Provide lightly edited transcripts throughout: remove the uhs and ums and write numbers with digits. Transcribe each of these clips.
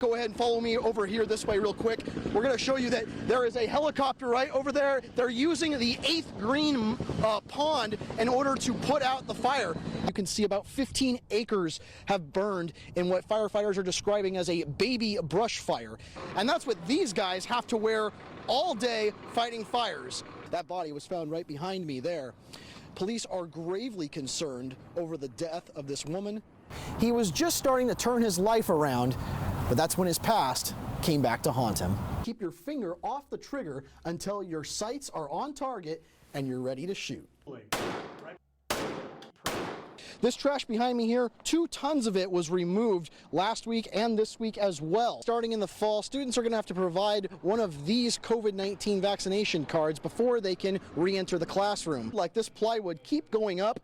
Go ahead and follow me over here this way real quick. We're going to show you that there is a helicopter right over there. They're using the 8th green pond in order to put out the fire. You can see about 15 acres have burned in what firefighters are describing as a baby brush fire. And that's what these guys have to wear all day fighting fires. That body was found right behind me there. Police are gravely concerned over the death of this woman. He was just starting to turn his life around, but that's when his past came back to haunt him. Keep your finger off the trigger until your sights are on target and you're ready to shoot. This trash behind me here, 2 tons of it was removed last week and this week as well. Starting in the fall, students are going to have to provide one of these COVID-19 vaccination cards before they can re-enter the classroom. Like this plywood keep going up,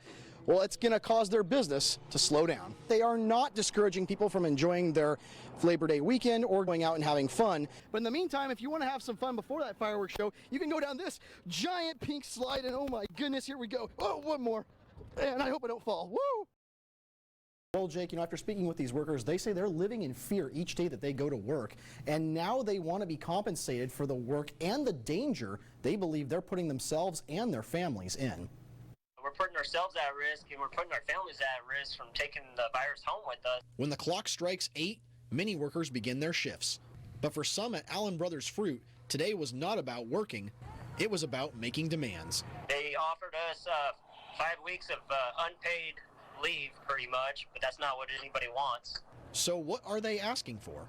well, it's going to cause their business to slow down. They are not discouraging people from enjoying their Labor Day weekend or going out and having fun. But in the meantime, if you want to have some fun before that fireworks show, you can go down this giant pink slide, and oh my goodness, here we go. Oh, one more. And I hope I don't fall. Woo! Well, Jake, after speaking with these workers, they say they're living in fear each day that they go to work. And now they want to be compensated for the work and the danger they believe they're putting themselves and their families in. We're putting ourselves at risk, and we're putting our families at risk from taking the virus home with us. When the clock strikes 8, many workers begin their shifts. But for some at Allen Brothers Fruit, today was not about working, it was about making demands. They offered us 5 weeks of unpaid leave, pretty much, but that's not what anybody wants. So what are they asking for?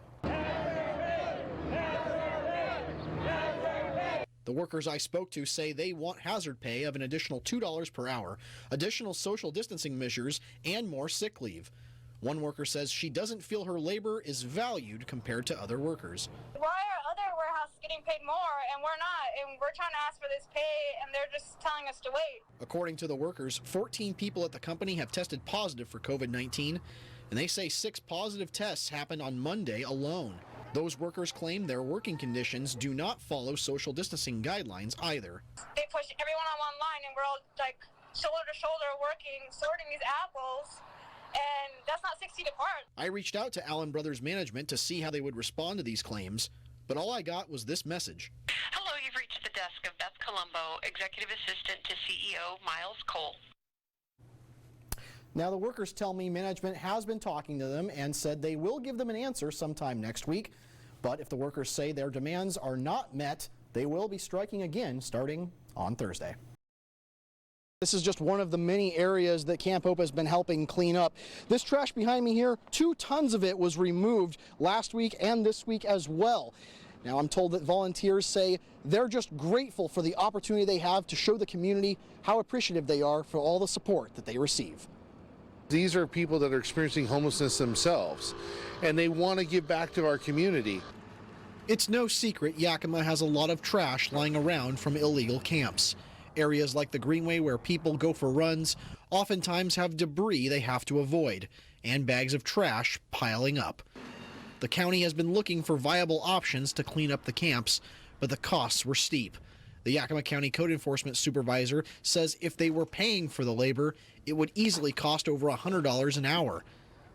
The workers I spoke to say they want hazard pay of an additional $2 per hour, additional social distancing measures, and more sick leave. One worker says she doesn't feel her labor is valued compared to other workers. Why are other warehouses getting paid more and we're not? And we're trying to ask for this pay and they're just telling us to wait. According to the workers, 14 people at the company have tested positive for COVID-19, and they say 6 positive tests happened on Monday alone. Those workers claim their working conditions do not follow social distancing guidelines either. They push everyone on one line and we're all like shoulder to shoulder working, sorting these apples, and that's not 6 feet apart. I reached out to Allen Brothers management to see how they would respond to these claims, but all I got was this message. Hello, you've reached the desk of Beth Colombo, Executive Assistant to CEO Miles Cole. Now the workers tell me management has been talking to them and said they will give them an answer sometime next week. But if the workers say their demands are not met, they will be striking again starting on Thursday. This is just one of the many areas that Camp Hope has been helping clean up. This trash behind me here, 2 tons of it was removed last week and this week as well. Now I'm told that volunteers say they're just grateful for the opportunity they have to show the community how appreciative they are for all the support that they receive. These are people that are experiencing homelessness themselves, and they want to give back to our community. It's no secret Yakima has a lot of trash lying around from illegal camps. Areas like the Greenway where people go for runs oftentimes have debris they have to avoid and bags of trash piling up. The county has been looking for viable options to clean up the camps, but the costs were steep. The Yakima County Code Enforcement Supervisor says if they were paying for the labor, it would easily cost over $100 an hour.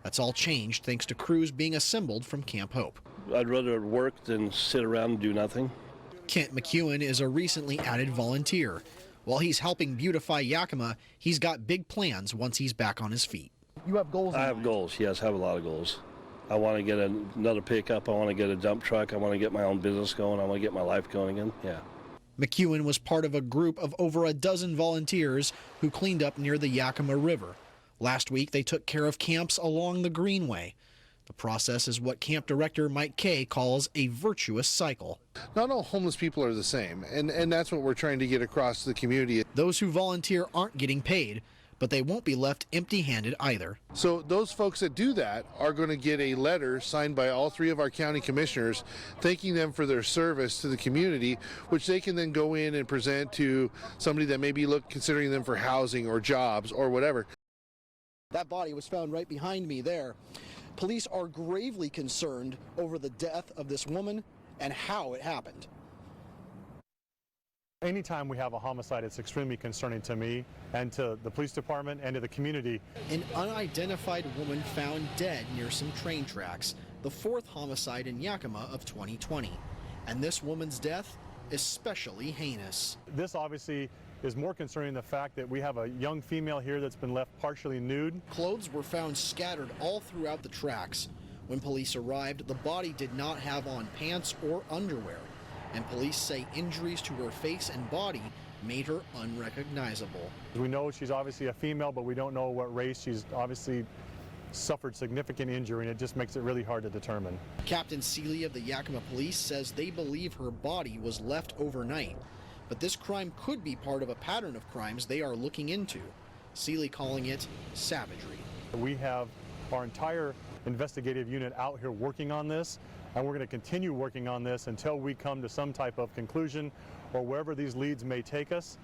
That's all changed thanks to crews being assembled from Camp Hope. I'd rather work than sit around and do nothing. Kent McEwen is a recently added volunteer. While he's helping beautify Yakima, he's got big plans once he's back on his feet. You have goals? I have goals, yes, I have a lot of goals. I want to get another pickup, I want to get a dump truck, I want to get my own business going, I want to get my life going again, yeah. McEwen was part of a group of over a dozen volunteers who cleaned up near the Yakima River. Last week, they took care of camps along the Greenway. The process is what Camp Director Mike Kay calls a virtuous cycle. Not all homeless people are the same, and that's what we're trying to get across to the community. Those who volunteer aren't getting paid, but they won't be left empty-handed either. So those folks that do that are going to get a letter signed by all 3 of our county commissioners thanking them for their service to the community, which they can then go in and present to somebody that may be considering them for housing or jobs or whatever. That body was found right behind me there. Police are gravely concerned over the death of this woman and how it happened. Anytime we have a homicide, it's extremely concerning to me and to the police department and to the community. An unidentified woman found dead near some train tracks. the fourth homicide in Yakima of 2020. And this woman's death especially heinous. This obviously is more concerning the fact that we have a young female here that's been left partially nude. Clothes were found scattered all throughout the tracks. When police arrived, the body did not have on pants or underwear, and police say injuries to her face and body made her unrecognizable. We know she's obviously a female, but we don't know what race. She's obviously suffered significant injury, and it just makes it really hard to determine. Captain Seeley of the Yakima Police says they believe her body was left overnight, but this crime could be part of a pattern of crimes they are looking into. Seeley calling it savagery. We have our entire investigative unit out here working on this, and we're going to continue working on this until we come to some type of conclusion or wherever these leads may take us.